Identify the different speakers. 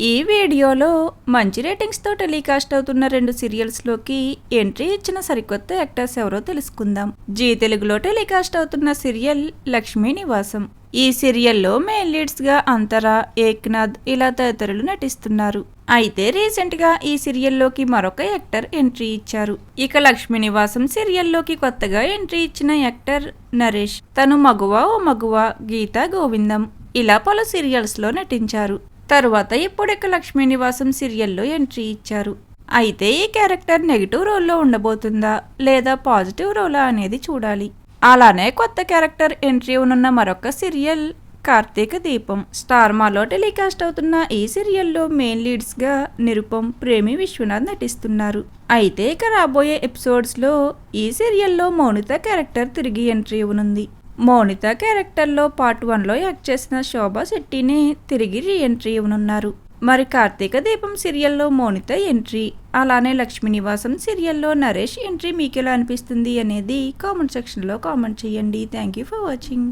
Speaker 1: ఈ వీడియోలో మంచి రేటింగ్స్తో టెలికాస్ట్ అవుతున్న 2 సీరియల్స్లోకి ఎంట్రీ ఇచ్చిన సరికొత్త యాక్టర్స్ ఎవరో తెలుసుకుందాం. జీ తెలుగులో టెలికాస్ట్ అవుతున్న సీరియల్ లక్ష్మీ నివాసం. ఈ సీరియల్లో మెయిన్ లీడ్స్గా అంతరా, ఏక్నాథ్ ఇలా తదితరులు నటిస్తున్నారు. అయితే రీసెంట్ గా ఈ సీరియల్లోకి మరొక యాక్టర్ ఎంట్రీ ఇచ్చారు. ఇక లక్ష్మీ నివాసం సీరియల్లోకి కొత్తగా ఎంట్రీ ఇచ్చిన యాక్టర్ నరేష్. తను మగువ ఓ మగువ, గీతా గోవిందం ఇలా పలు సీరియల్స్ లో నటించారు. తరువాత ఇప్పుడిక లక్ష్మీ నివాసం సీరియల్లో ఎంట్రీ ఇచ్చారు. అయితే ఈ క్యారెక్టర్ నెగిటివ్ రోల్లో ఉండబోతుందా లేదా పాజిటివ్ రోలా అనేది చూడాలి. అలానే కొత్త క్యారెక్టర్ ఎంట్రీ ఉన్న మరొక సీరియల్ కార్తీక దీపం. స్టార్ మాలో టెలికాస్ట్ అవుతున్న ఈ సీరియల్లో మెయిన్ లీడ్స్ గా నిరుపమ్, ప్రేమి విశ్వనాథ్ నటిస్తున్నారు. అయితే ఇక రాబోయే ఎపిసోడ్స్ లో ఈ సీరియల్లో మౌనిత క్యారెక్టర్ తిరిగి ఎంట్రీ ఇవ్వనుంది. మౌనిత క్యారెక్టర్లో పార్ట్ 1లో యాక్ట్ చేసిన శోభా శెట్టిని తిరిగి రీ ఎంట్రీ ఇవ్వనున్నారు. మరి కార్తీక దీపం సీరియల్లో మౌనిత ఎంట్రీ, అలానే లక్ష్మీ నివాసం సీరియల్లో నరేష్ ఎంట్రీ మీకెలా అనిపిస్తుంది అనేది కామెంట్ సెక్షన్లో కామెంట్ చేయండి. Thank you for watching.